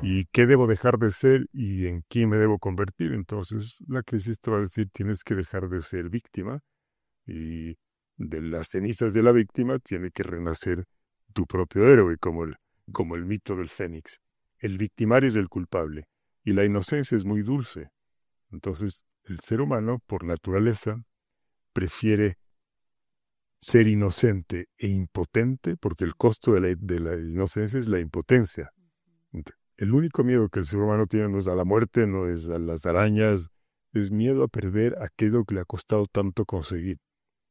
¿Y qué debo dejar de ser y en quién me debo convertir? Entonces la crisis te va a decir, tienes que dejar de ser víctima y de las cenizas de la víctima tiene que renacer tu propio héroe, como el mito del Fénix. El victimario es el culpable y la inocencia es muy dulce. Entonces el ser humano, por naturaleza, prefiere ser inocente e impotente porque el costo de la inocencia es la impotencia. El único miedo que el ser humano tiene no es a la muerte, no es a las arañas, es miedo a perder aquello que le ha costado tanto conseguir,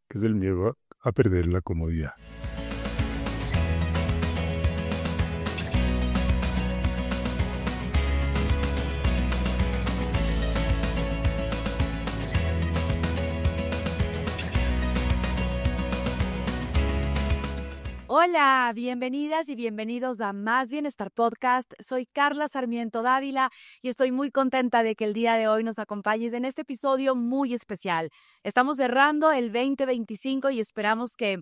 que es el miedo a perder la comodidad. Hola, bienvenidas y bienvenidos a Más Bienestar Podcast. Soy Carla Sarmiento Dávila y estoy muy contenta de que el día de hoy nos acompañes en este episodio muy especial. Estamos cerrando el 2025 y esperamos que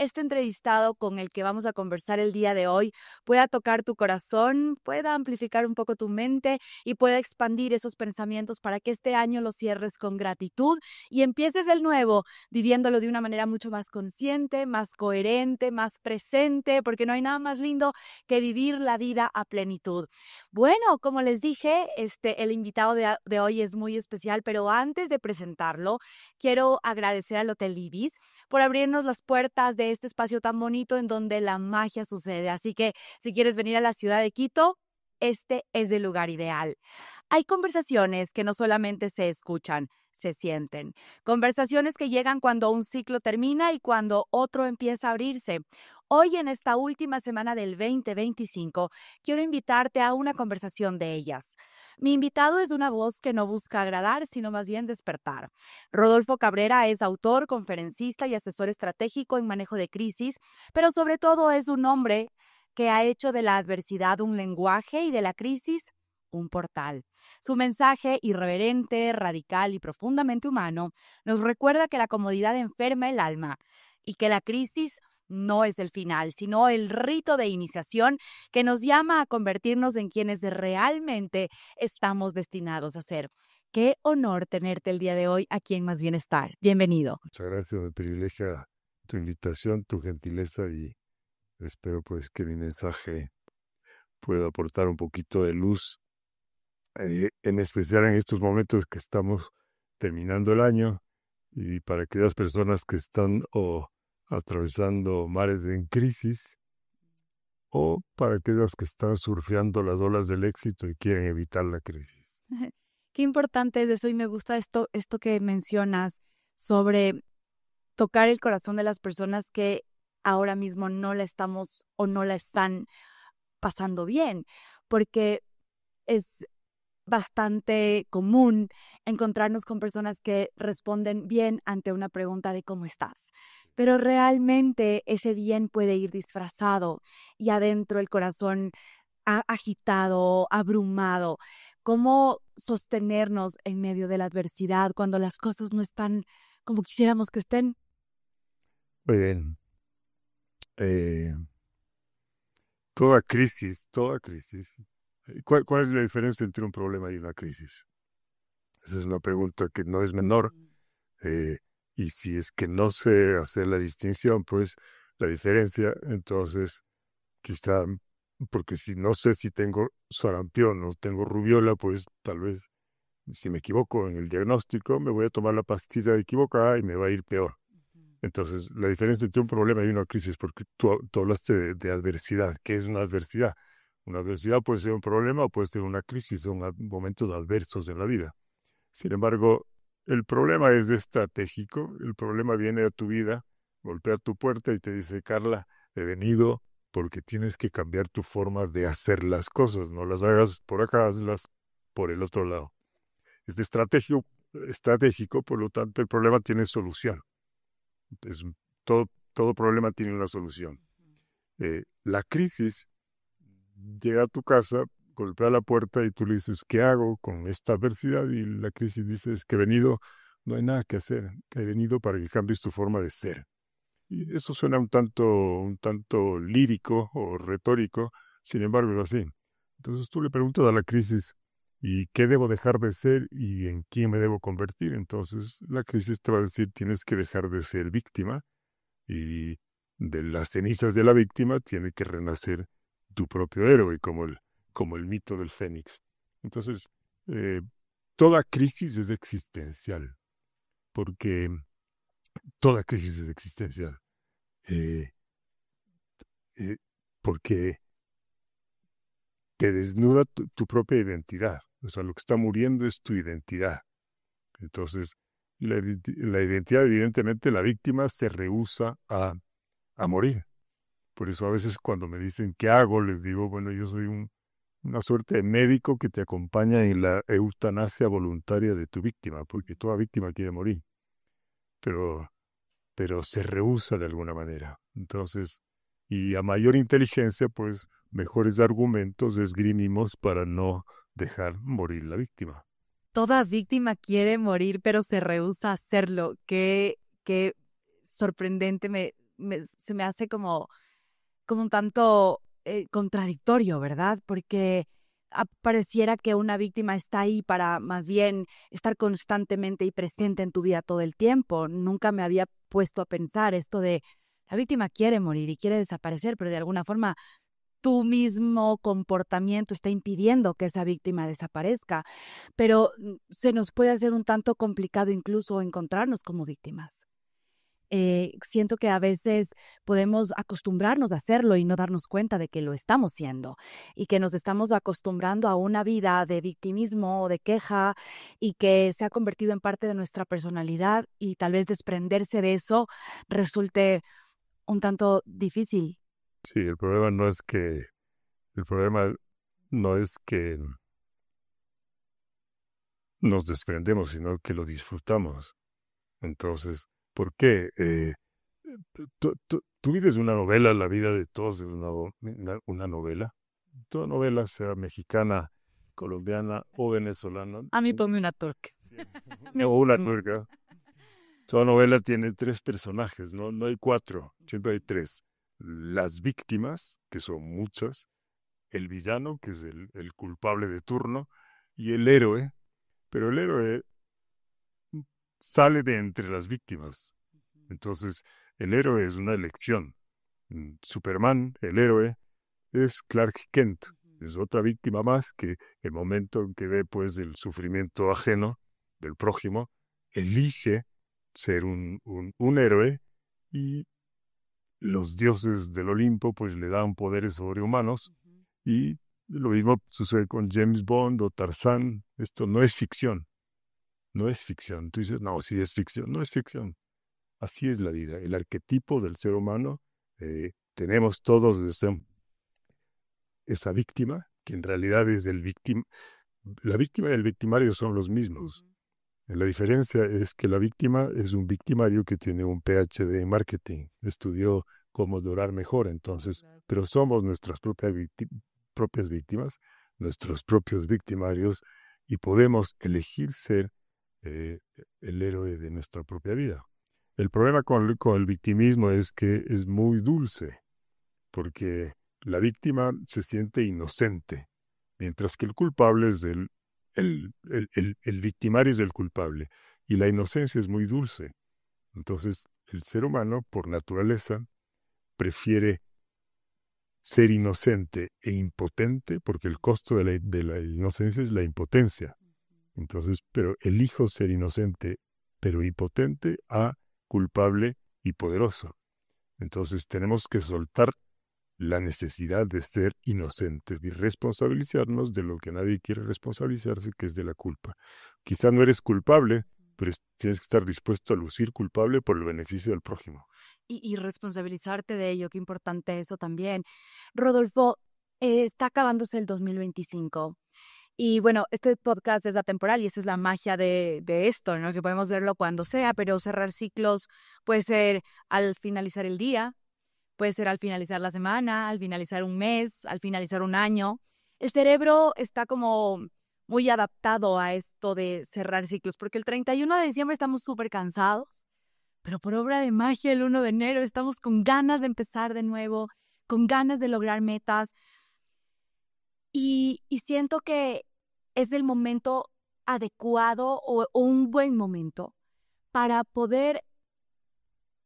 este entrevistado con el que vamos a conversar el día de hoy pueda tocar tu corazón, pueda amplificar un poco tu mente y pueda expandir esos pensamientos para que este año lo cierres con gratitud y empieces el nuevo viviéndolo de una manera mucho más consciente, más coherente, más presente, porque no hay nada más lindo que vivir la vida a plenitud. Bueno, como les dije, el invitado de hoy es muy especial, pero antes de presentarlo, quiero agradecer al Hotel Ibis por abrirnos las puertas de este espacio tan bonito en donde la magia sucede. Así que si quieres venir a la ciudad de Quito, este es el lugar ideal. Hay conversaciones que no solamente se escuchan, se sienten. Conversaciones que llegan cuando un ciclo termina y cuando otro empieza a abrirse. Hoy, en esta última semana del 2025, quiero invitarte a una conversación de ellas. Mi invitado es una voz que no busca agradar, sino más bien despertar. Rodolfo Cabrera es autor, conferencista y asesor estratégico en manejo de crisis, pero sobre todo es un hombre que ha hecho de la adversidad un lenguaje y de la crisis un portal. Su mensaje irreverente, radical y profundamente humano nos recuerda que la comodidad enferma el alma y que la crisis no es el final, sino el rito de iniciación que nos llama a convertirnos en quienes realmente estamos destinados a ser. Qué honor tenerte el día de hoy aquí en Más Bienestar. Bienvenido. Muchas gracias, me privilegia tu invitación, tu gentileza y espero pues que mi mensaje pueda aportar un poquito de luz, en especial en estos momentos que estamos terminando el año y para aquellas personas que están atravesando mares en crisis o para aquellas que están surfeando las olas del éxito y quieren evitar la crisis. Qué importante es eso y me gusta esto que mencionas sobre tocar el corazón de las personas que ahora mismo no la estamos o no la están pasando bien, porque es bastante común encontrarnos con personas que responden bien ante una pregunta de cómo estás, pero realmente ese bien puede ir disfrazado y adentro el corazón agitado, abrumado. ¿Cómo sostenernos en medio de la adversidad cuando las cosas no están como quisiéramos que estén? Muy bien. Eh, toda crisis. ¿Cuál es la diferencia entre un problema y una crisis? Esa es una pregunta que no es menor. eh, y si es que no sé hacer la distinción, pues la diferencia, entonces quizá, porque si no sé si tengo sarampión o tengo rubiola, pues tal vez si me equivoco en el diagnóstico, me voy a tomar la pastilla equivocada y me va a ir peor. Entonces, la diferencia entre un problema y una crisis, porque tú hablaste de adversidad. ¿Qué es una adversidad? Una adversidad puede ser un problema o puede ser una crisis, son momentos adversos en la vida. Sin embargo, el problema es estratégico, el problema viene a tu vida, golpea tu puerta y te dice, Carla, he venido porque tienes que cambiar tu forma de hacer las cosas, no las hagas por acá, hazlas por el otro lado. Es estratégico, por lo tanto, el problema tiene solución. Es, todo problema tiene una solución. La crisis llega a tu casa, golpea la puerta y tú le dices, ¿qué hago con esta adversidad? Y la crisis dice, es que he venido, no hay nada que hacer, he venido para que cambies tu forma de ser. Y eso suena un tanto lírico o retórico, sin embargo es así. Entonces tú le preguntas a la crisis, ¿y qué debo dejar de ser y en quién me debo convertir? Entonces la crisis te va a decir, tienes que dejar de ser víctima y de las cenizas de la víctima tiene que renacer tu propio héroe, como el mito del Fénix. Entonces, eh, toda crisis es existencial, porque toda crisis es existencial, eh, eh, porque te desnuda tu propia identidad. O sea, lo que está muriendo es tu identidad. Entonces, la identidad, evidentemente, la víctima se rehúsa a morir. Por eso a veces cuando me dicen qué hago, les digo, bueno, yo soy una suerte de médico que te acompaña en la eutanasia voluntaria de tu víctima, porque toda víctima quiere morir, pero, pero se rehúsa de alguna manera. Entonces, y a mayor inteligencia, pues mejores argumentos esgrimimos para no dejar morir la víctima. Toda víctima quiere morir, pero se rehúsa a hacerlo. Qué sorprendente, se me hace como un tanto contradictorio, ¿verdad? Porque pareciera que una víctima está ahí para más bien estar constantemente y presente en tu vida todo el tiempo. Nunca me había puesto a pensar esto de la víctima quiere morir y quiere desaparecer, pero de alguna forma tu mismo comportamiento está impidiendo que esa víctima desaparezca. Pero se nos puede hacer un tanto complicado incluso encontrarnos como víctimas. Siento que a veces podemos acostumbrarnos a hacerlo y no darnos cuenta de que lo estamos siendo y que nos estamos acostumbrando a una vida de victimismo o de queja y que se ha convertido en parte de nuestra personalidad y tal vez desprenderse de eso resulte un tanto difícil. Sí, el problema no es que nos desprendemos, sino que lo disfrutamos. Entonces, ¿por qué? Tu vida es una novela, la vida de todos es una novela. Toda novela, sea mexicana, colombiana o venezolana, A mí ponme una turca. o una turca. Toda novela tiene tres personajes, no hay cuatro, siempre hay tres. Las víctimas, que son muchas, el villano, que es el culpable de turno, y el héroe, pero el héroe sale de entre las víctimas. Entonces, el héroe es una elección. Superman, el héroe, es Clark Kent. Es otra víctima más que el momento en que ve pues el sufrimiento ajeno del prójimo, elige ser un héroe y los dioses del Olimpo pues le dan poderes sobrehumanos y lo mismo sucede con James Bond o Tarzán. Esto no es ficción, no es ficción. Tú dices, no, sí es ficción, no es ficción. Así es la vida, el arquetipo del ser humano. Tenemos todos esa víctima, que en realidad es la víctima y el victimario son los mismos. La diferencia es que la víctima es un victimario que tiene un PhD en marketing, estudió cómo durar mejor, entonces, pero somos nuestras propias víctimas, nuestros propios victimarios, y podemos elegir ser el héroe de nuestra propia vida. El problema con el victimismo es que es muy dulce, porque la víctima se siente inocente, mientras que el culpable es el victimario es el culpable, y la inocencia es muy dulce. Entonces, el ser humano, por naturaleza, prefiere ser inocente e impotente, porque el costo de la inocencia es la impotencia. Entonces, pero elijo ser inocente, pero impotente, a culpable y poderoso. Entonces, tenemos que soltar la necesidad de ser inocentes y responsabilizarnos de lo que nadie quiere responsabilizarse, que es de la culpa. Quizá no eres culpable, pero tienes que estar dispuesto a lucir culpable por el beneficio del prójimo. Y responsabilizarte de ello, qué importante eso también. Rodolfo, está acabándose el 2025. Y bueno, este podcast es atemporal y esa es la magia de esto, ¿no? Que podemos verlo cuando sea, pero cerrar ciclos puede ser al finalizar el día, puede ser al finalizar la semana, al finalizar un mes, al finalizar un año. El cerebro está como muy adaptado a esto de cerrar ciclos, porque el 31 de diciembre estamos súper cansados, pero por obra de magia el 1 de enero estamos con ganas de empezar de nuevo, con ganas de lograr metas. Y siento que es el momento adecuado o un buen momento para poder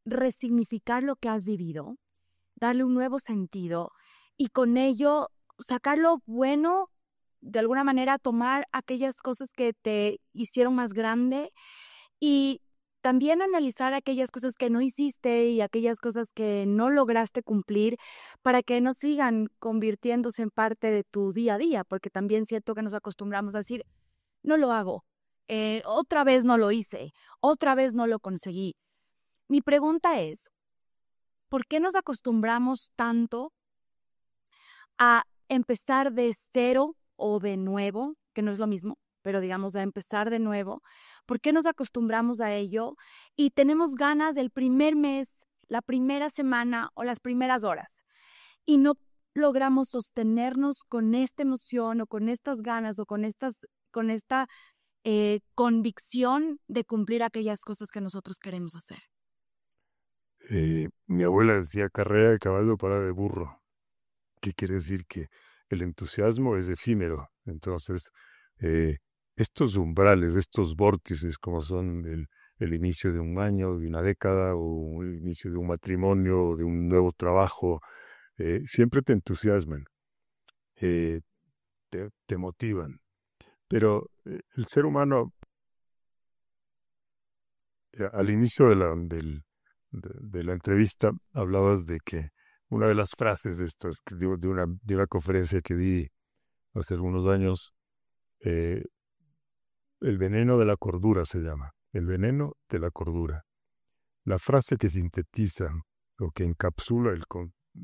resignificar lo que has vivido, darle un nuevo sentido y con ello sacar lo bueno, de alguna manera tomar aquellas cosas que te hicieron más grande y también analizar aquellas cosas que no hiciste y aquellas cosas que no lograste cumplir para que no sigan convirtiéndose en parte de tu día a día, porque también siento que nos acostumbramos a decir, no lo hago, otra vez no lo hice, otra vez no lo conseguí. Mi pregunta es, ¿por qué nos acostumbramos tanto a empezar de cero o de nuevo, que no es lo mismo, pero digamos a empezar de nuevo? ¿Por qué nos acostumbramos a ello y tenemos ganas del primer mes, la primera semana o las primeras horas y no logramos sostenernos con esta emoción o con estas ganas o con esta convicción de cumplir aquellas cosas que nosotros queremos hacer? Mi abuela decía carrera de caballo para de burro. ¿Qué quiere decir? Que el entusiasmo es efímero. Entonces, estos umbrales, estos vórtices, como son el inicio de un año, de una década, o el inicio de un matrimonio, o de un nuevo trabajo, siempre te entusiasman, eh, te motivan. Pero el ser humano, al inicio de la entrevista, hablabas de que una de las frases de estas, de una conferencia que di hace algunos años, eh, el veneno de la cordura se llama, el veneno de la cordura. La frase que sintetiza o que encapsula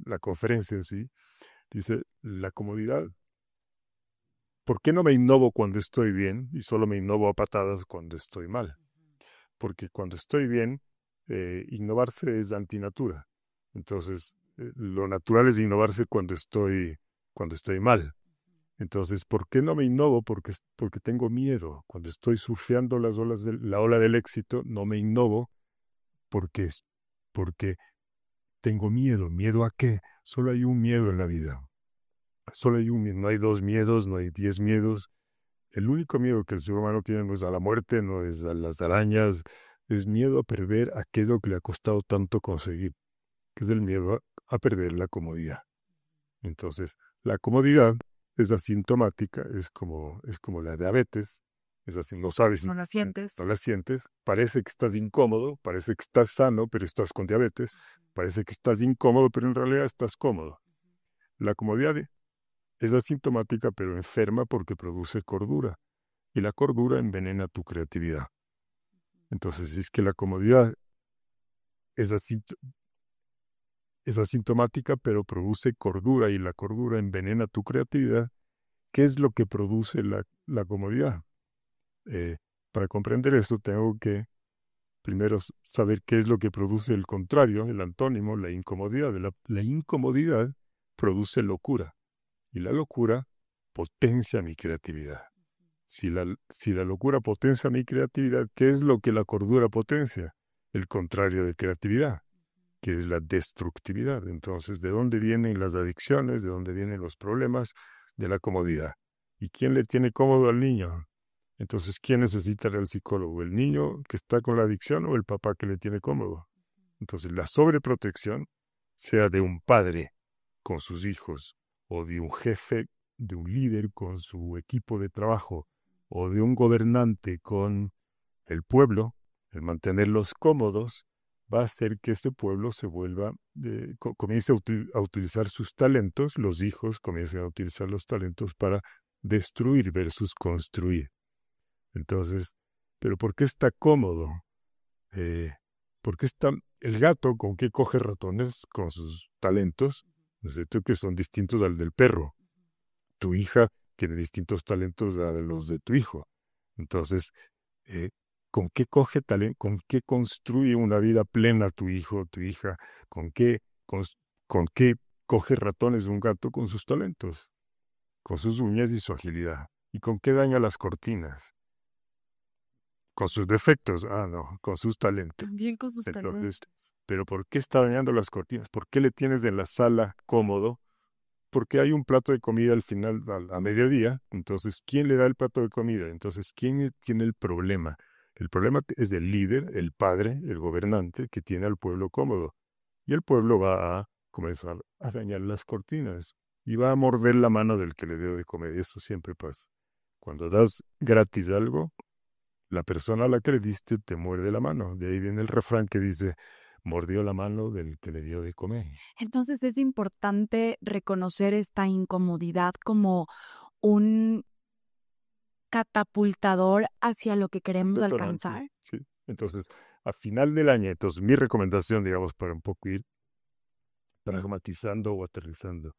la conferencia en sí, dice, la comodidad. ¿Por qué no me innovo cuando estoy bien y solo me innovo a patadas cuando estoy mal? Porque cuando estoy bien, innovarse es antinatura. Entonces, lo natural es innovarse cuando estoy mal. Entonces, ¿por qué no me innovo? Porque tengo miedo. Cuando estoy surfeando la ola del éxito, no me innovo porque tengo miedo. ¿Miedo a qué? Solo hay un miedo en la vida. Solo hay un miedo. No hay dos miedos, no hay 10 miedos. El único miedo que el ser humano tiene no es a la muerte, no es a las arañas, es miedo a perder aquello que le ha costado tanto conseguir, que es el miedo a perder la comodidad. Entonces, la comodidad es asintomática, es como la diabetes, es así, no sabes, No la sientes. no la sientes, parece que estás incómodo, parece que estás sano, pero estás con diabetes, parece que estás incómodo, pero en realidad estás cómodo. La comodidad es asintomática, pero enferma porque produce cordura, y la cordura envenena tu creatividad. Entonces, si es que la comodidad es asintomática, pero produce cordura, y la cordura envenena tu creatividad, ¿qué es lo que produce la comodidad? Para comprender esto tengo que primero saber qué es lo que produce el contrario, el antónimo, la incomodidad. La incomodidad produce locura y la locura potencia mi creatividad. Si la locura potencia mi creatividad, ¿qué es lo que la cordura potencia? El contrario de creatividad, que es la destructividad. Entonces, ¿de dónde vienen las adicciones? ¿De dónde vienen los problemas? De la comodidad. ¿Y quién le tiene cómodo al niño? Entonces, ¿quién necesita ir al psicólogo? ¿El niño que está con la adicción o el papá que le tiene cómodo? Entonces, la sobreprotección, sea de un padre con sus hijos, o de un jefe, de un líder con su equipo de trabajo, o de un gobernante con el pueblo, el mantenerlos cómodos, va a hacer que ese pueblo se vuelva, comience a utilizar sus talentos, los hijos comiencen a utilizar los talentos para destruir versus construir. Entonces, ¿pero por qué está cómodo? ¿Por qué está el gato con qué coge ratones con sus talentos? ¿No es cierto? Que son distintos al del perro. Tu hija tiene distintos talentos a los de tu hijo. Entonces, ¿con qué coge talento? ¿Con qué construye una vida plena tu hijo o tu hija? ¿Con qué coge ratones un gato? Con sus talentos, con sus uñas y su agilidad. ¿Y con qué daña las cortinas? Con sus defectos, no, con sus talentos. También con sus Entonces, talentos. ¿pero por qué está dañando las cortinas? ¿Por qué le tienes en la sala cómodo porque hay un plato de comida al final, a mediodía. Entonces, ¿quién le da el plato de comida? Entonces, ¿quién tiene el problema? El problema es del líder, el padre, el gobernante, que tiene al pueblo cómodo. Y el pueblo va a comenzar a dañar las cortinas y va a morder la mano del que le dio de comer. Y eso siempre pasa. Cuando das gratis algo, la persona a la que le diste te muerde la mano. De ahí viene el refrán que dice, mordió la mano del que le dio de comer. Entonces es importante reconocer esta incomodidad como un catapultador hacia lo que queremos Detonante, alcanzar. sí. Entonces, a final del año, entonces mi recomendación, digamos, para un poco ir pragmatizando o aterrizando,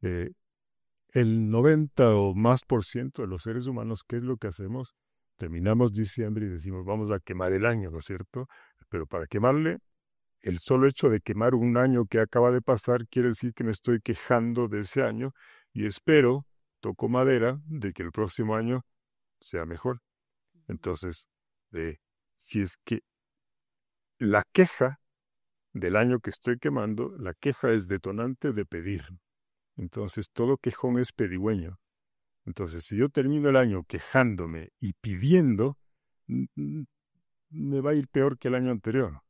el 90 o más por ciento de los seres humanos, ¿qué es lo que hacemos? Terminamos diciembre y decimos, vamos a quemar el año, ¿no es cierto? Pero para quemarle, el solo hecho de quemar un año que acaba de pasar quiere decir que me estoy quejando de ese año y espero, toco madera, de que el próximo año sea mejor. Entonces, si es que la queja del año que estoy quemando, la queja es detonante de pedir. Entonces, todo quejón es pedigüeño. Entonces, si yo termino el año quejándome y pidiendo, me va a ir peor que el año anterior.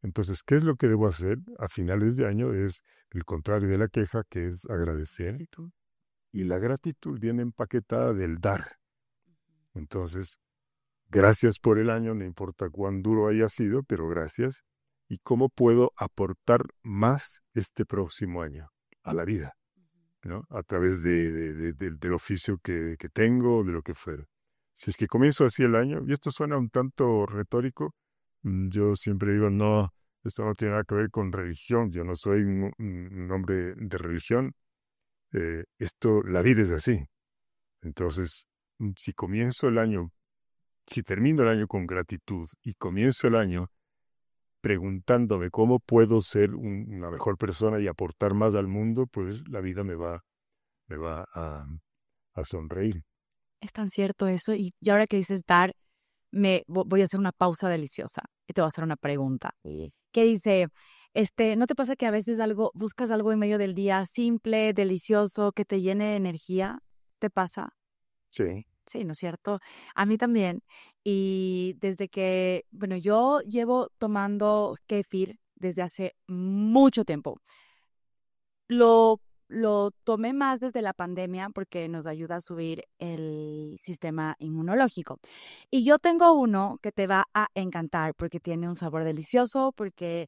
Entonces, ¿qué es lo que debo hacer a finales de año? Es el contrario de la queja, que es agradecer. Y la gratitud viene empaquetada del dar. Entonces, gracias por el año, no importa cuán duro haya sido, pero gracias. ¿Y cómo puedo aportar más este próximo año a la vida? ¿No? A través del oficio que tengo, de lo que fuera. Si es que comienzo así el año, y esto suena un tanto retórico, yo siempre digo, no, esto no tiene nada que ver con religión, yo no soy un hombre de religión, la vida es así. Entonces, si comienzo el año, si termino el año con gratitud y comienzo el año preguntándome cómo puedo ser una mejor persona y aportar más al mundo, pues la vida me va a sonreír. Es tan cierto eso. Y ahora que dices dar, voy a hacer una pausa deliciosa y te voy a hacer una pregunta. Que dice, ¿no te pasa que a veces buscas algo en medio del día simple, delicioso, que te llene de energía? ¿Te pasa? Sí. Sí, ¿no es cierto? A mí también. Y desde que, bueno, yo llevo tomando kéfir desde hace mucho tiempo. Lo tomé más desde la pandemia porque nos ayuda a subir el sistema inmunológico. Y yo tengo uno que te va a encantar porque tiene un sabor delicioso, porque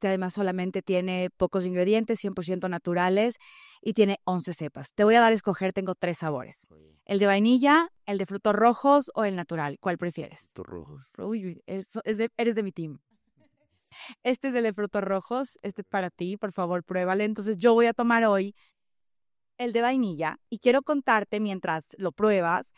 además solamente tiene pocos ingredientes, 100% naturales y tiene 11 cepas. Te voy a dar a escoger, tengo 3 sabores. El de vainilla, el de frutos rojos o el natural. ¿Cuál prefieres? Frutos rojos. Uy, eres de mi team. Este es el de frutos rojos, este es para ti, por favor, pruébale. Entonces yo voy a tomar hoy el de vainilla y quiero contarte mientras lo pruebas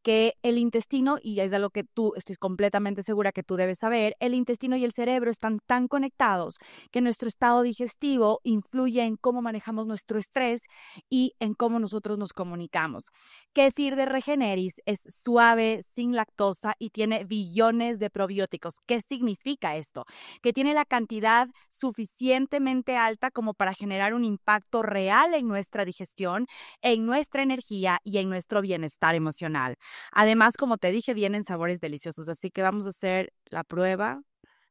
que el intestino, y es de lo que estoy completamente segura que tú debes saber, el intestino y el cerebro están tan conectados que nuestro estado digestivo influye en cómo manejamos nuestro estrés y en cómo nosotros nos comunicamos. Kéfir de Regeneris es suave, sin lactosa y tiene billones de probióticos. ¿Qué significa esto? Que tiene la cantidad suficientemente alta como para generar un impacto real en nuestra digestión, en nuestra energía y en nuestro bienestar emocional. Además, como te dije, vienen sabores deliciosos, así que vamos a hacer la prueba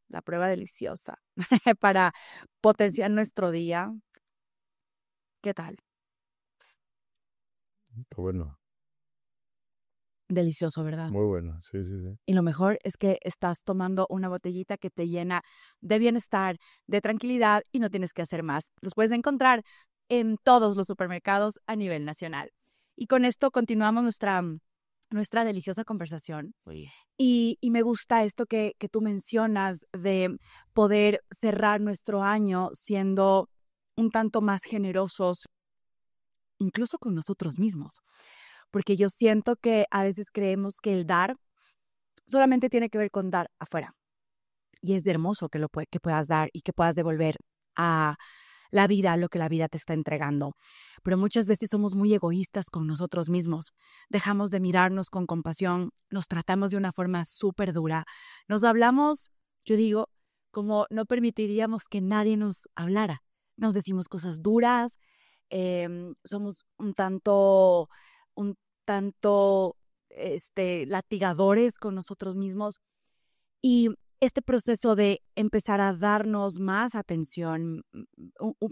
deliciosa para potenciar nuestro día. ¿Qué tal? Está bueno. Delicioso, ¿verdad? Muy bueno, sí, sí, sí. Y lo mejor es que estás tomando una botellita que te llena de bienestar, de tranquilidad y no tienes que hacer más. Los puedes encontrar en todos los supermercados a nivel nacional. Y con esto continuamos nuestra deliciosa conversación. Y me gusta esto que tú mencionas de poder cerrar nuestro año siendo un tanto más generosos, incluso con nosotros mismos. Porque yo siento que a veces creemos que el dar solamente tiene que ver con dar afuera. Y es hermoso que puedas dar y que puedas devolver a la vida lo que la vida te está entregando. Pero muchas veces somos muy egoístas con nosotros mismos. Dejamos de mirarnos con compasión, nos tratamos de una forma súper dura. Nos hablamos, yo digo, como no permitiríamos que nadie nos hablara. Nos decimos cosas duras, somos un tanto latigadores con nosotros mismos. Y este proceso de empezar a darnos más atención,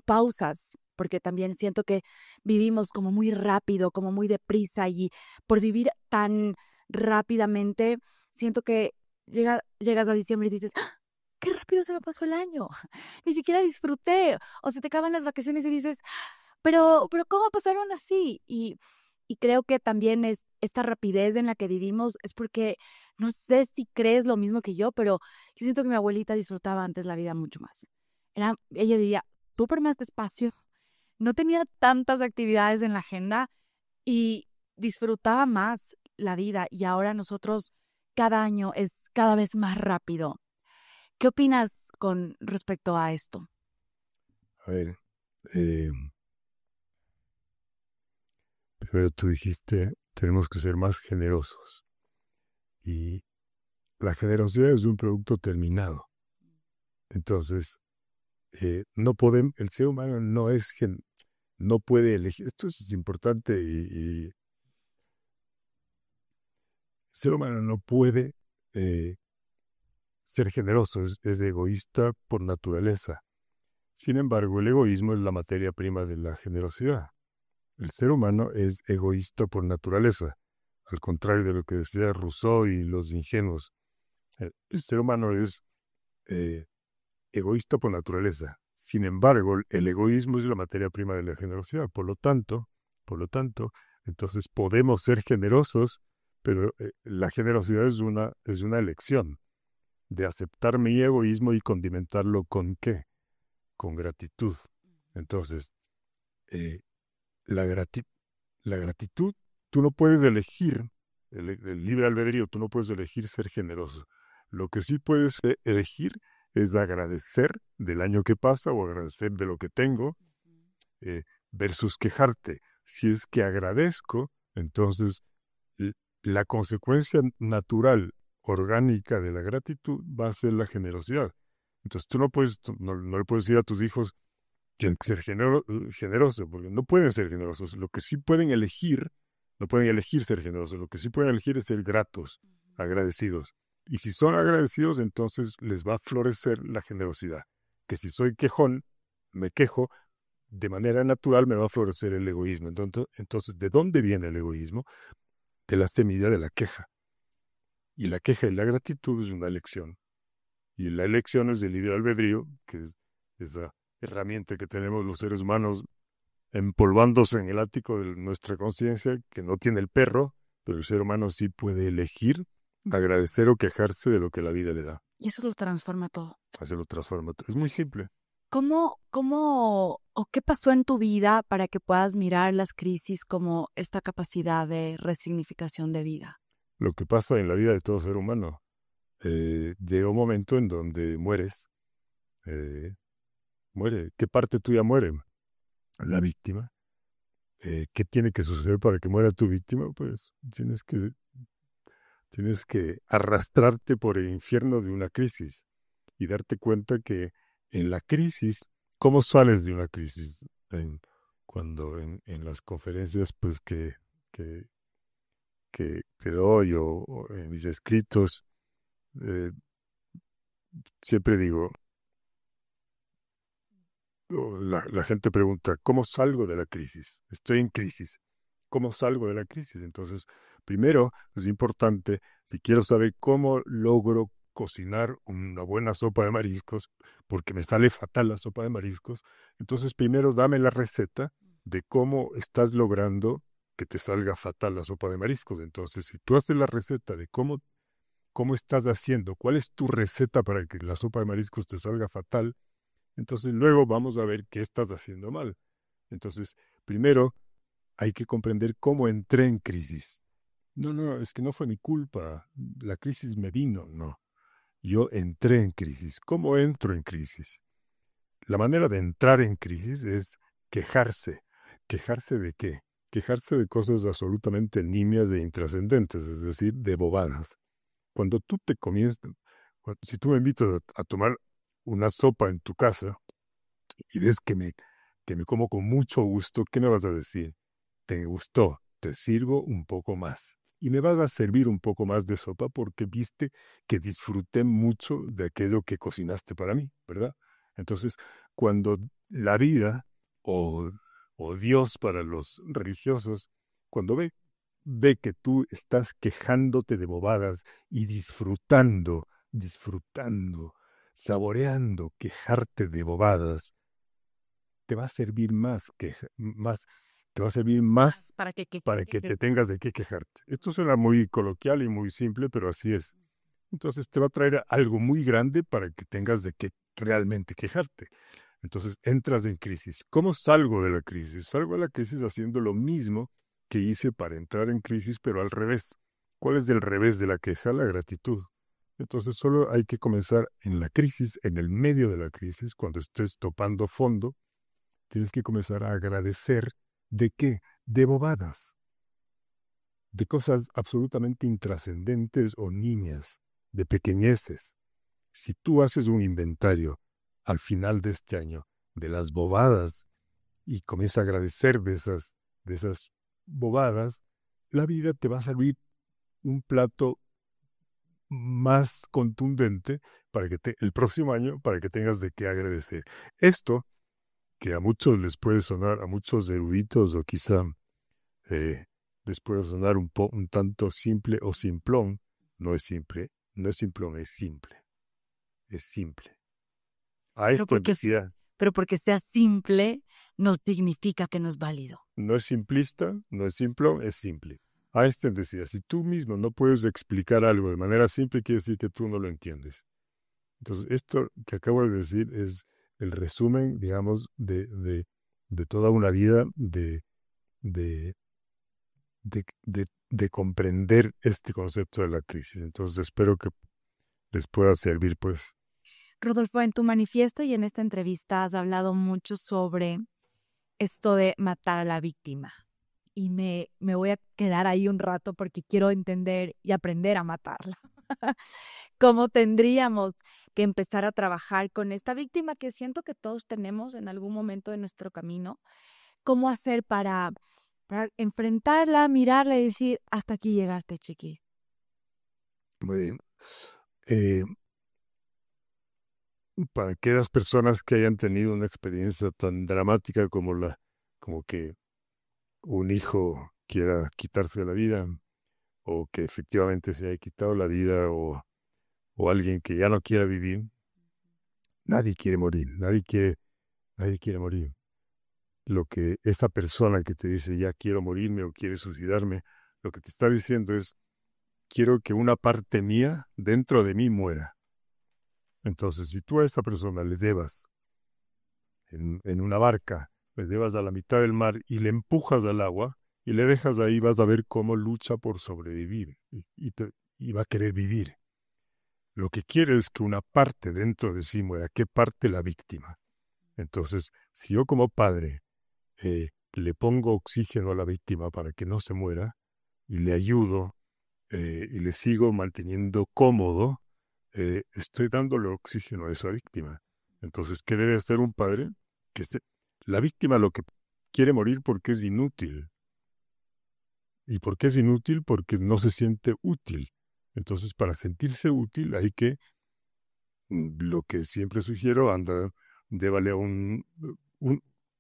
pausas, porque también siento que vivimos como muy rápido, como muy deprisa, y por vivir tan rápidamente, siento que llegas a diciembre y dices, ¡ah! ¡Qué rápido se me pasó el año! Ni siquiera disfruté. O se te acaban las vacaciones y dices, pero ¿cómo pasaron así? Y creo que también es esta rapidez en la que vivimos, es porque no sé si crees lo mismo que yo, pero yo siento que mi abuelita disfrutaba antes la vida mucho más. Ella vivía súper más despacio, no tenía tantas actividades en la agenda y disfrutaba más la vida. Y ahora nosotros, cada año es cada vez más rápido. ¿Qué opinas con respecto a esto? A ver, primero tú dijiste, tenemos que ser más generosos. Y la generosidad es un producto terminado. Entonces, el ser humano no puede elegir. Esto es importante y el ser humano no puede ser generoso, es egoísta por naturaleza. Sin embargo, el egoísmo es la materia prima de la generosidad. El ser humano es egoísta por naturaleza, al contrario de lo que decía Rousseau y los ingenuos. El ser humano es egoísta por naturaleza. Sin embargo, el egoísmo es la materia prima de la generosidad. Por lo tanto, entonces podemos ser generosos, pero la generosidad es una elección de aceptar mi egoísmo y condimentarlo ¿con qué? Con gratitud. Entonces, la gratitud, tú no puedes elegir el libre albedrío, tú no puedes elegir ser generoso. Lo que sí puedes elegir es agradecer del año que pasa o agradecer de lo que tengo versus quejarte. Si es que agradezco, entonces la consecuencia natural, orgánica de la gratitud va a ser la generosidad. Entonces tú no le puedes decir a tus hijos que ser generoso, porque no pueden ser generosos. Lo que sí pueden elegir, no pueden elegir ser generosos, lo que sí pueden elegir es ser gratos, agradecidos. Y si son agradecidos, entonces les va a florecer la generosidad. Que si soy quejón, me quejo, de manera natural me va a florecer el egoísmo. Entonces, ¿de dónde viene el egoísmo? De la semilla de la queja. Y la queja y la gratitud es una elección. Y la elección es el libre albedrío, que es esa herramienta que tenemos los seres humanos empolvándose en el ático de nuestra conciencia, que no tiene el perro, pero el ser humano sí puede elegir agradecer o quejarse de lo que la vida le da. Y eso lo transforma todo. Eso lo transforma. Es muy simple. ¿Cómo o qué pasó en tu vida para que puedas mirar las crisis como esta capacidad de resignificación de vida? Lo que pasa en la vida de todo ser humano. Llega un momento en donde mueres. Muere. ¿Qué parte tuya muere? La víctima. ¿Qué tiene que suceder para que muera tu víctima? Pues tienes que arrastrarte por el infierno de una crisis y darte cuenta que en la crisis, ¿cómo sales de una crisis? Cuando en las conferencias pues que doy o en mis escritos, siempre digo, la gente pregunta, ¿cómo salgo de la crisis? Estoy en crisis. ¿Cómo salgo de la crisis? Entonces, primero es importante, si quiero saber cómo logro cocinar una buena sopa de mariscos, porque me sale fatal la sopa de mariscos, entonces primero dame la receta de cómo estás logrando que te salga fatal la sopa de mariscos. Entonces, si tú haces la receta de cómo estás haciendo, cuál es tu receta para que la sopa de mariscos te salga fatal, entonces luego vamos a ver qué estás haciendo mal. Entonces, primero hay que comprender cómo entré en crisis. No, es que no fue mi culpa. La crisis me vino, no. Yo entré en crisis. ¿Cómo entro en crisis? La manera de entrar en crisis es quejarse. ¿Quejarse de qué? Quejarse de cosas absolutamente nimias e intrascendentes, es decir, de bobadas. Cuando tú si tú me invitas a tomar una sopa en tu casa y ves que que me como con mucho gusto, ¿qué me vas a decir? ¿Te gustó? Te sirvo un poco más. Y me vas a servir un poco más de sopa porque viste que disfruté mucho de aquello que cocinaste para mí, ¿verdad? Entonces, cuando la vida o, o Dios para los religiosos, cuando ve que tú estás quejándote de bobadas y disfrutando, saboreando quejarte de bobadas, te va a servir te va a servir más para que te tengas de qué quejarte. Esto suena muy coloquial y muy simple, pero así es. Entonces te va a traer algo muy grande para que tengas de qué realmente quejarte. Entonces entras en crisis. ¿Cómo salgo de la crisis? Salgo de la crisis haciendo lo mismo que hice para entrar en crisis, pero al revés. ¿Cuál es el revés de la queja? La gratitud. Entonces solo hay que comenzar en la crisis, en el medio de la crisis, cuando estés topando fondo, tienes que comenzar a agradecer. ¿De qué? De bobadas, de cosas absolutamente intrascendentes o niñas, de pequeñeces. Si tú haces un inventario al final de este año de las bobadas y comienzas a agradecer de esas bobadas, la vida te va a servir un plato más contundente para que el próximo año para que tengas de qué agradecer. Esto que a muchos les puede sonar, a muchos eruditos o quizá les puede sonar un tanto simple o simplón, no es simple, no es simplón, es simple. Es simple. A esto decía, pero porque sea simple no significa que no es válido. no es simplista, no es simplón, es simple. Einstein decía, si tú mismo no puedes explicar algo de manera simple, quiere decir que tú no lo entiendes. Entonces, esto que acabo de decir es el resumen, digamos, de toda una vida de, de comprender este concepto de la crisis. Entonces, espero que les pueda servir, pues. Rodolfo, en tu manifiesto y en esta entrevista has hablado mucho sobre esto de matar a la víctima. Y me voy a quedar ahí un rato porque quiero entender y aprender a matarla. ¿Cómo tendríamos que empezar a trabajar con esta víctima que siento que todos tenemos en algún momento de nuestro camino? ¿Cómo hacer para enfrentarla, mirarla y decir, hasta aquí llegaste, chiqui? Muy bien. Para aquellas personas que hayan tenido una experiencia tan dramática como que un hijo quiera quitarse la vida, o que efectivamente se haya quitado la vida, o alguien que ya no quiera vivir, nadie quiere morir, nadie quiere morir. Lo que esa persona que te dice ya quiero morirme o quiere suicidarme, lo que te está diciendo es quiero que una parte mía dentro de mí muera. Entonces, si tú a esa persona le debas en una barca, le llevas a la mitad del mar y le empujas al agua y le dejas ahí, vas a ver cómo lucha por sobrevivir y va a querer vivir. Lo que quiere es que una parte dentro de sí muera. ¿Qué parte? La víctima. Entonces, si yo como padre le pongo oxígeno a la víctima para que no se muera y le ayudo y le sigo manteniendo cómodo, estoy dándole oxígeno a esa víctima. Entonces, ¿qué debe hacer un padre? La víctima lo que quiere morir porque es inútil. ¿Y por qué es inútil? Porque no se siente útil. Entonces, para sentirse útil hay que, lo que siempre sugiero, débale a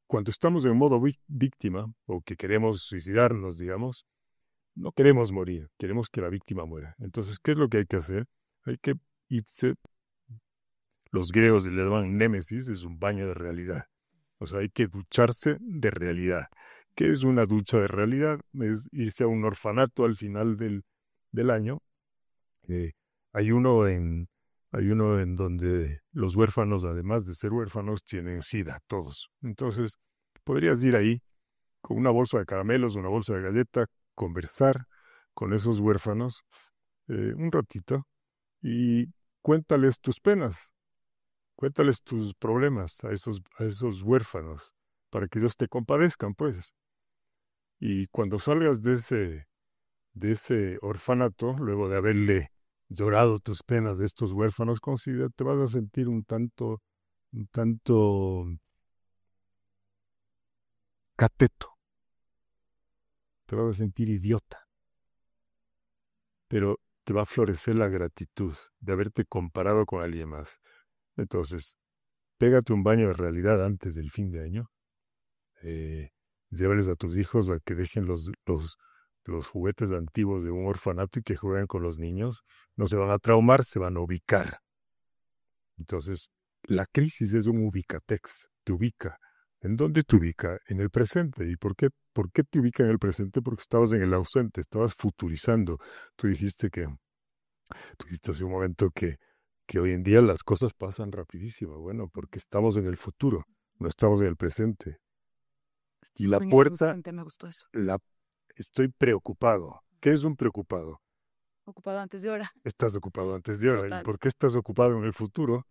cuando estamos en modo víctima, o que queremos suicidarnos, digamos, no queremos morir, queremos que la víctima muera. Entonces, ¿qué es lo que hay que hacer? Hay que irse, los griegos le llaman némesis, es un baño de realidad. O sea, hay que ducharse de realidad. ¿Qué es una ducha de realidad? Es irse a un orfanato al final del año. Hay uno en donde los huérfanos, además de ser huérfanos, tienen SIDA, todos. Entonces, podrías ir ahí con una bolsa de caramelos, una bolsa de galleta, conversar con esos huérfanos un ratito y cuéntales tus penas. Cuéntales tus problemas a esos huérfanos, para que ellos te compadezcan, pues. Y cuando salgas de ese orfanato, luego de haberle llorado tus penas de estos huérfanos, te vas a sentir un tanto cateto. Te vas a sentir idiota. Pero te va a florecer la gratitud de haberte comparado con alguien más. Entonces, pégate un baño de realidad antes del fin de año. Llévales a tus hijos a que dejen los juguetes antiguos de un orfanato y que jueguen con los niños. No se van a traumar, se van a ubicar. Entonces, la crisis es un ubicatex, te ubica. ¿En dónde te ubica? En el presente. ¿Y por qué te ubica en el presente? Porque estabas en el ausente, estabas futurizando. Tú dijiste hace un momento que hoy en día las cosas pasan rapidísimo. Bueno, porque estamos en el futuro, no estamos en el presente. Y la puerta, me gustó eso. Estoy preocupado. ¿Qué es un preocupado? Ocupado antes de hora. Estás ocupado antes de hora. Total. ¿Y por qué estás ocupado en el futuro?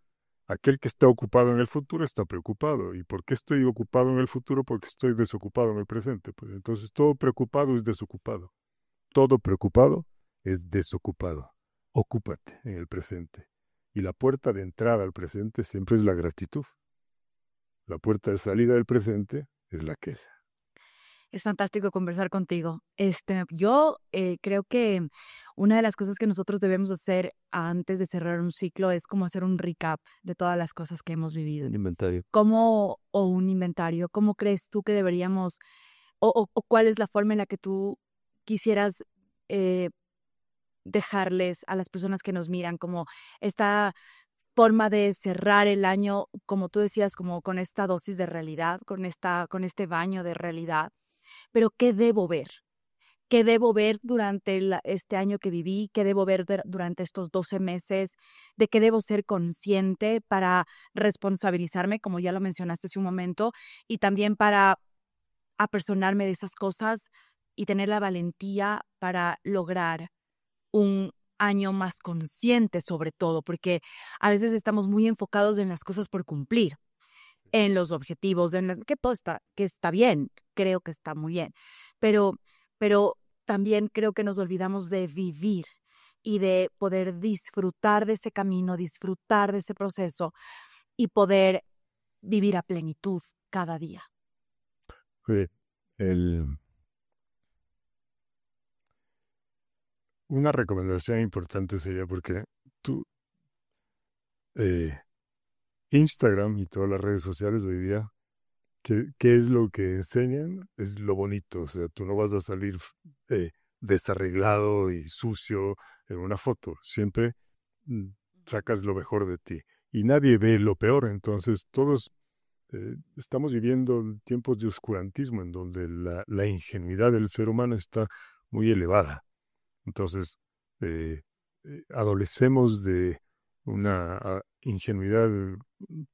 Aquel que está ocupado en el futuro está preocupado. ¿Y por qué estoy ocupado en el futuro? Porque estoy desocupado en el presente. Pues entonces todo preocupado es desocupado. Todo preocupado es desocupado. Ocúpate en el presente. Y la puerta de entrada al presente siempre es la gratitud. La puerta de salida del presente es la queja. Es fantástico conversar contigo. Yo creo que una de las cosas que nosotros debemos hacer antes de cerrar un ciclo es como hacer un recap de todas las cosas que hemos vivido. Un inventario. O un inventario. ¿Cómo crees tú que deberíamos, o cuál es la forma en la que tú quisieras dejarles a las personas que nos miran, como esta forma de cerrar el año, como tú decías, como con esta dosis de realidad, con este baño de realidad? Pero ¿qué debo ver? ¿Qué debo ver durante este año que viví? ¿Qué debo ver durante estos 12 meses? ¿De qué debo ser consciente para responsabilizarme, como ya lo mencionaste hace un momento, y también para apersonarme de esas cosas y tener la valentía para lograr un año más consciente, sobre todo, porque a veces estamos muy enfocados en las cosas por cumplir, en los objetivos, que todo está bien, creo que está muy bien, pero también creo que nos olvidamos de vivir y de poder disfrutar de ese camino, disfrutar de ese proceso y poder vivir a plenitud cada día. Una recomendación importante sería porque Instagram y todas las redes sociales hoy día, ¿qué es lo que enseñan? Es lo bonito. O sea, tú no vas a salir desarreglado y sucio en una foto. Siempre sacas lo mejor de ti. Y nadie ve lo peor. Entonces, todos estamos viviendo tiempos de oscurantismo en donde la ingenuidad del ser humano está muy elevada. Entonces, adolecemos de una ingenuidad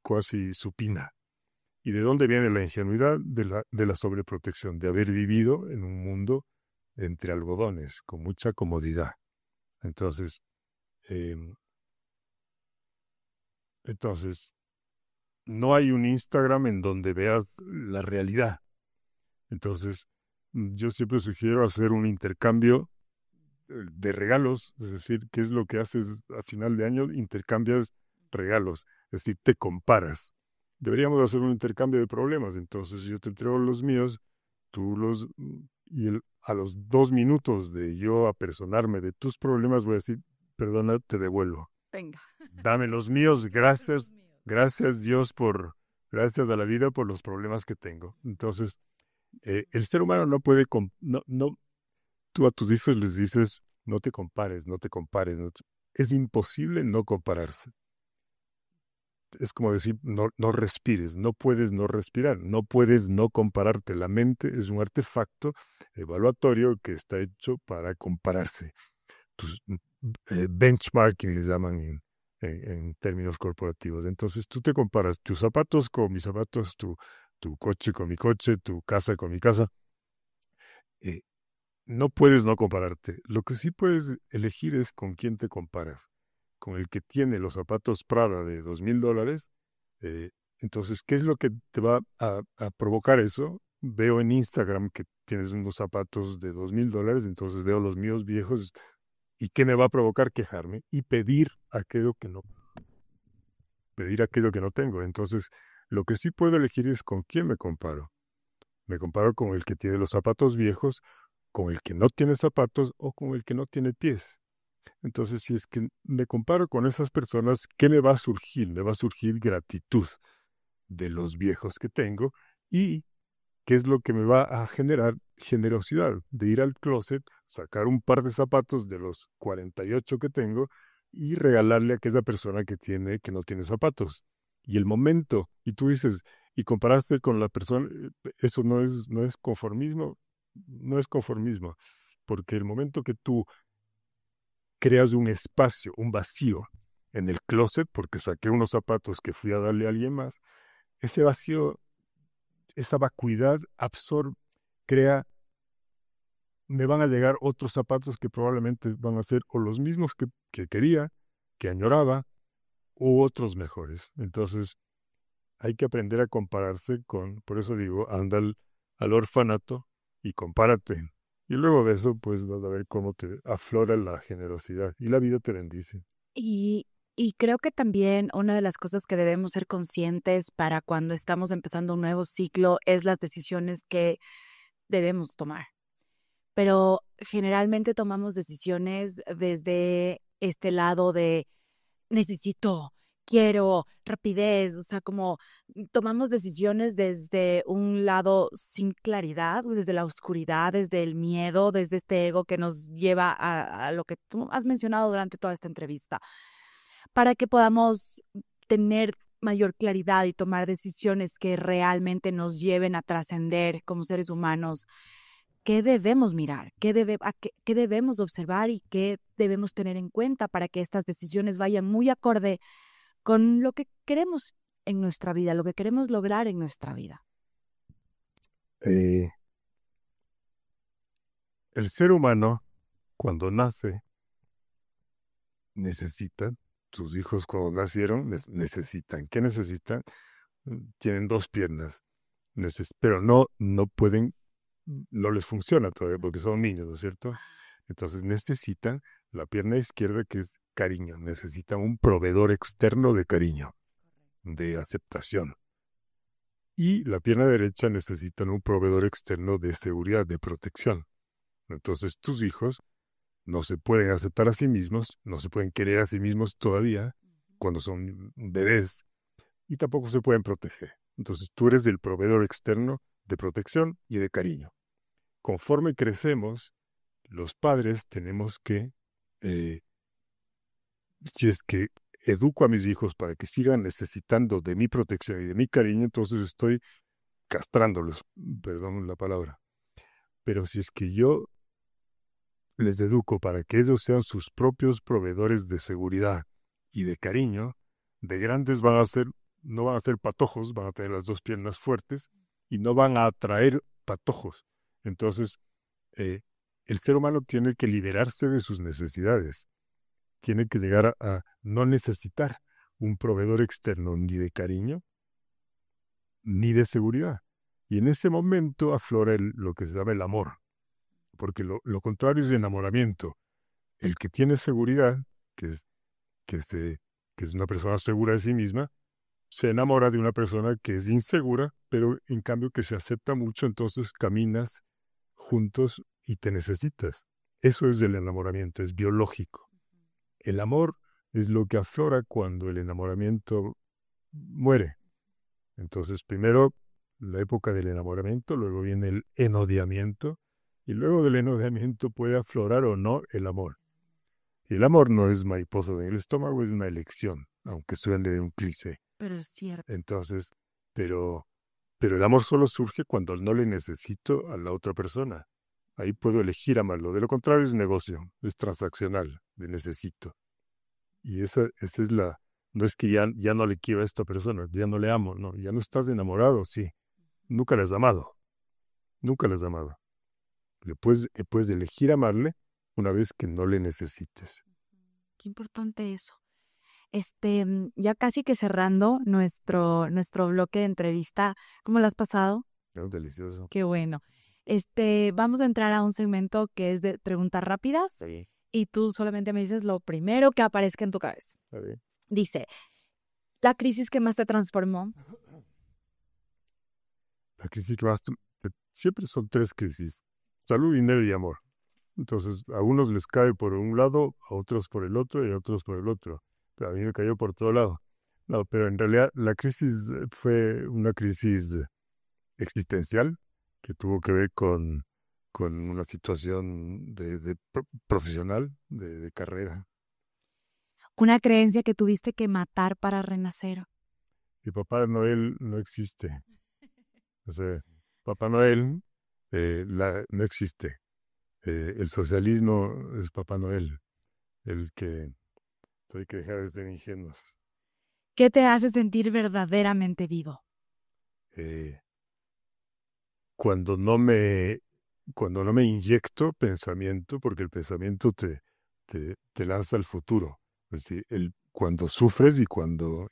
cuasi supina. ¿Y de dónde viene la ingenuidad? De la sobreprotección, de haber vivido en un mundo entre algodones, con mucha comodidad. Entonces, no hay un Instagram en donde veas la realidad. Entonces, yo siempre sugiero hacer un intercambio de regalos, es decir, ¿qué es lo que haces a final de año? Intercambias regalos, es decir, te comparas. Deberíamos hacer un intercambio de problemas, entonces yo te entrego los míos, a los 2 minutos de yo apersonarme de tus problemas voy a decir, perdona, te devuelvo. Venga. Dame los míos, gracias Dios gracias a la vida por los problemas que tengo. Entonces, el ser humano no puede, tú a tus hijos les dices, no te compares. Es imposible no compararse. Es como decir, no respires, no puedes no respirar, no puedes no compararte. La mente es un artefacto evaluatorio que está hecho para compararse. Benchmarking le llaman en términos corporativos. Entonces tú te comparas tus zapatos con mis zapatos, tu coche con mi coche, tu casa con mi casa. No puedes no compararte. Lo que sí puedes elegir es con quién te comparas. Con el que tiene los zapatos Prada de $2,000. Entonces, ¿qué es lo que te va a provocar eso? Veo en Instagram que tienes unos zapatos de $2,000, entonces veo los míos viejos. ¿Y qué me va a provocar? Quejarme y pedir aquello que no tengo. Entonces, lo que sí puedo elegir es con quién me comparo. Me comparo con el que tiene los zapatos viejos, con el que no tiene zapatos o con el que no tiene pies. Entonces, si es que me comparo con esas personas, ¿qué me va a surgir? Me va a surgir gratitud de los viejos que tengo y ¿qué es lo que me va a generar? Generosidad, de ir al closet, sacar un par de zapatos de los 48 que tengo y regalarle a aquella persona que no tiene zapatos. Y el momento, y tú dices, y comparaste con la persona, eso no es conformismo, no es conformismo, porque el momento que tú creas un espacio, un vacío en el closet, porque saqué unos zapatos que fui a darle a alguien más, ese vacío, esa vacuidad crea, me van a llegar otros zapatos que probablemente van a ser o los mismos que quería, que añoraba, u otros mejores. Entonces, hay que aprender a compararse por eso digo, anda al orfanato y compárate. Y luego de eso, pues vas a ver cómo te aflora la generosidad y la vida te bendice. Y, y creo que también una de las cosas que debemos ser conscientes para cuando estamos empezando un nuevo ciclo es las decisiones que debemos tomar. Pero generalmente tomamos decisiones desde este lado de necesito, quiero, rapidez, o sea, como tomamos decisiones desde un lado sin claridad, desde la oscuridad, desde el miedo, desde este ego que nos lleva a lo que tú has mencionado durante toda esta entrevista, para que podamos tener mayor claridad y tomar decisiones que realmente nos lleven a trascender como seres humanos. ¿Qué debemos mirar? ¿Qué debemos observar y qué debemos tener en cuenta para que estas decisiones vayan muy acorde con lo que queremos en nuestra vida, lo que queremos lograr en nuestra vida? El ser humano, cuando nace, necesita, sus hijos cuando nacieron, necesitan. ¿Qué necesitan? Tienen dos piernas, pero no pueden, no les funciona todavía porque son niños, ¿no es cierto? Entonces necesitan la pierna izquierda, que es cariño, necesitan un proveedor externo de cariño, de aceptación. Y la pierna derecha necesitan un proveedor externo de seguridad, de protección. Entonces tus hijos no se pueden aceptar a sí mismos, no se pueden querer a sí mismos todavía cuando son bebés y tampoco se pueden proteger. Entonces tú eres el proveedor externo de protección y de cariño. Conforme crecemos, los padres tenemos que, si es que educo a mis hijos para que sigan necesitando de mi protección y de mi cariño, entonces estoy castrándolos, perdón la palabra. Pero si es que yo les educo para que ellos sean sus propios proveedores de seguridad y de cariño, de grandes no van a ser patojos, van a tener las dos piernas fuertes y no van a atraer patojos. Entonces, el ser humano tiene que liberarse de sus necesidades, tiene que llegar a no necesitar un proveedor externo ni de cariño ni de seguridad. Y en ese momento aflora lo que se llama el amor, porque lo contrario es enamoramiento. El que tiene seguridad, que es una persona segura de sí misma, se enamora de una persona que es insegura, pero en cambio que se acepta mucho, entonces caminas juntos y te necesitas. Eso es el enamoramiento, es biológico. El amor es lo que aflora cuando el enamoramiento muere. Entonces, primero la época del enamoramiento, luego viene el enodiamiento, y luego del enodiamiento puede aflorar o no el amor. Y el amor no es mariposa en el estómago, es una elección, aunque suene de un cliché. Pero es cierto. Entonces, pero el amor solo surge cuando no le necesito a la otra persona. Ahí puedo elegir amarlo. De lo contrario es negocio, es transaccional, le necesito. Y esa es no es que ya no le quiero a esta persona, ya no le amo, no, ya no estás enamorado, sí. Nunca le has amado, nunca le has amado. Puedes elegir amarle una vez que no le necesites. Qué importante eso. Ya casi que cerrando nuestro bloque de entrevista, ¿cómo lo has pasado? Delicioso. Qué bueno. Vamos a entrar a un segmento que es de preguntas rápidas. Sí. Y tú solamente me dices lo primero que aparezca en tu cabeza. Sí. Dice, ¿la crisis que más te transformó? La crisis que más siempre son tres crisis: salud, dinero y amor. Entonces, a unos les cae por un lado, a otros por el otro y a otros por el otro. Pero a mí me cayó por todo lado. No, pero en realidad la crisis fue una crisis existencial que tuvo que ver con una situación profesional, de carrera. Una creencia que tuviste que matar para renacer. Y Papá Noel no existe. O sea, Papá Noel no existe. El socialismo es Papá Noel, el que hay que dejar de ser ingenuos. ¿Qué te hace sentir verdaderamente vivo? Eh, cuando no me inyecto pensamiento, porque el pensamiento te lanza al futuro. Es decir, cuando sufres y cuando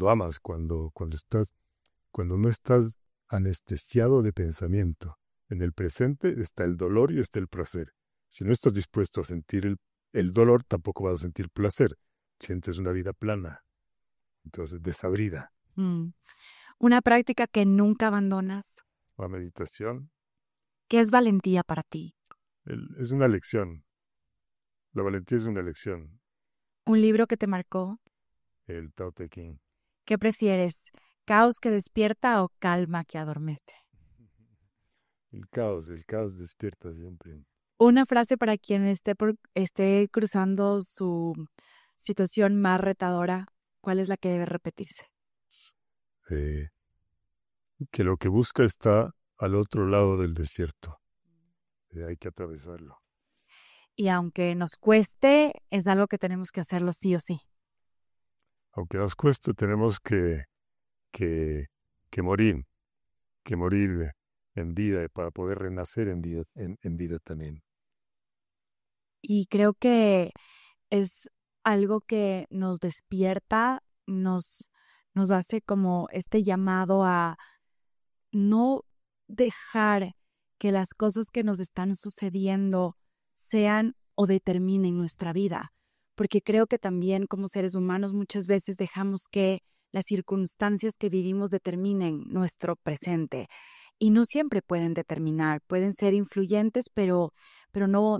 amas, cuando no estás anestesiado de pensamiento. En el presente está el dolor y está el placer. Si no estás dispuesto a sentir el dolor, tampoco vas a sentir placer. Sientes una vida plana, entonces desabrida. Una práctica que nunca abandonas. La meditación. ¿Qué es valentía para ti? Es una lección. La valentía es una lección. ¿Un libro que te marcó? El Tao Te Ching. ¿Qué prefieres? ¿Caos que despierta o calma que adormece? El caos despierta siempre. Una frase para quien esté cruzando su situación más retadora, ¿cuál es la que debe repetirse? Que lo que busca está al otro lado del desierto. Hay que atravesarlo. Y aunque nos cueste, es algo que tenemos que hacerlo sí o sí. Aunque nos cueste, tenemos que morir en vida para poder renacer en vida también. Y creo que es algo que nos despierta, nos hace como este llamado a no dejar que las cosas que nos están sucediendo sean o determinen nuestra vida, porque creo que también como seres humanos muchas veces dejamos que las circunstancias que vivimos determinen nuestro presente y no siempre pueden determinar, pueden ser influyentes, pero no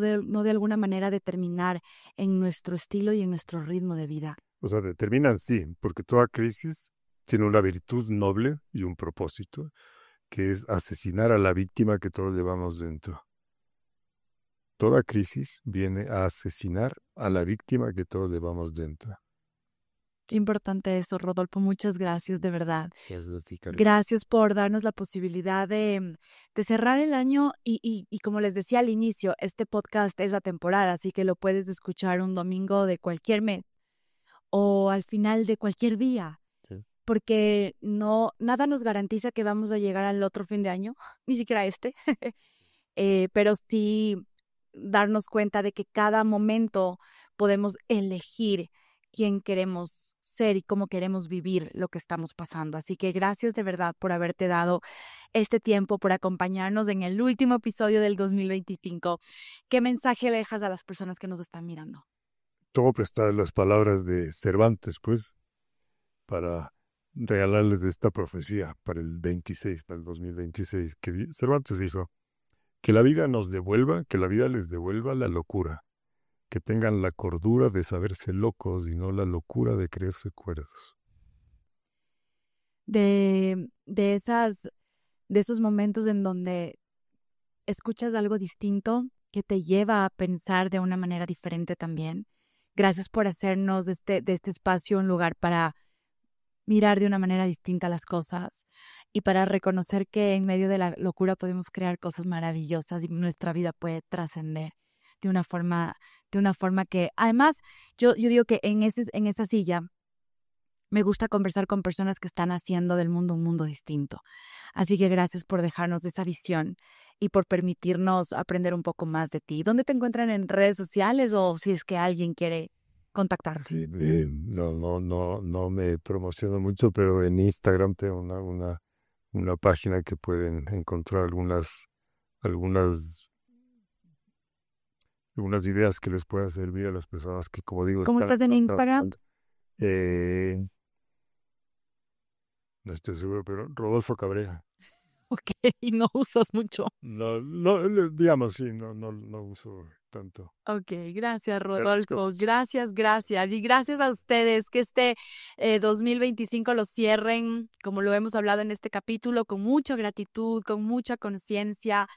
de alguna manera determinar en nuestro estilo y en nuestro ritmo de vida. O sea, determinan sí, porque toda crisis tiene una virtud noble y un propósito, que es asesinar a la víctima que todos llevamos dentro. Toda crisis viene a asesinar a la víctima que todos llevamos dentro. Qué importante eso, Rodolfo. Muchas gracias, de verdad. Gracias por darnos la posibilidad de cerrar el año y como les decía al inicio, este podcast es atemporal, así que lo puedes escuchar un domingo de cualquier mes o al final de cualquier día. Sí. Porque nada nos garantiza que vamos a llegar al otro fin de año, ni siquiera este, pero sí darnos cuenta de que cada momento podemos elegir quién queremos ser y cómo queremos vivir lo que estamos pasando. Así que gracias de verdad por haberte dado este tiempo, por acompañarnos en el último episodio del 2025. ¿Qué mensaje le dejas a las personas que nos están mirando? Tomo prestadas las palabras de Cervantes, pues, para regalarles esta profecía para el 2026, que Cervantes dijo: que la vida les devuelva la locura, que tengan la cordura de saberse locos y no la locura de creerse cuerdos. De esos momentos en donde escuchas algo distinto que te lleva a pensar de una manera diferente también. Gracias por hacernos de este espacio un lugar para mirar de una manera distinta las cosas y para reconocer que en medio de la locura podemos crear cosas maravillosas y nuestra vida puede trascender de una forma que, además, yo digo que en esa silla me gusta conversar con personas que están haciendo del mundo un mundo distinto. Así que gracias por dejarnos esa visión y por permitirnos aprender un poco más de ti. ¿Dónde te encuentran en redes sociales o si es que alguien quiere contactarte? Sí, no me promociono mucho, pero en Instagram tengo una página que pueden encontrar algunas ideas que les puedan servir a las personas que, como digo, ¿Cómo estás en Instagram? No estoy seguro, pero Rodolfo Cabrera. Ok, y no usas mucho. Digamos, sí, no uso tanto. Ok, gracias Pero, Rodolfo, gracias, gracias. Y gracias a ustedes que este 2025 lo cierren, como lo hemos hablado en este capítulo, con mucha gratitud, con mucha conciencia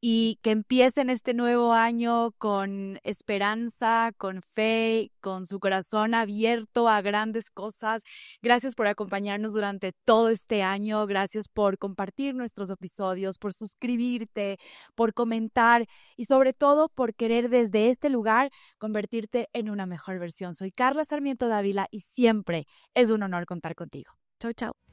y que empiecen este nuevo año con esperanza, con fe, con su corazón abierto a grandes cosas. Gracias por acompañarnos durante todo este año, gracias por compartir nuestros episodios, por suscribirte, por comentar y sobre todo por querer desde este lugar convertirte en una mejor versión. Soy Carla Sarmiento Dávila y siempre es un honor contar contigo. Chau, chau.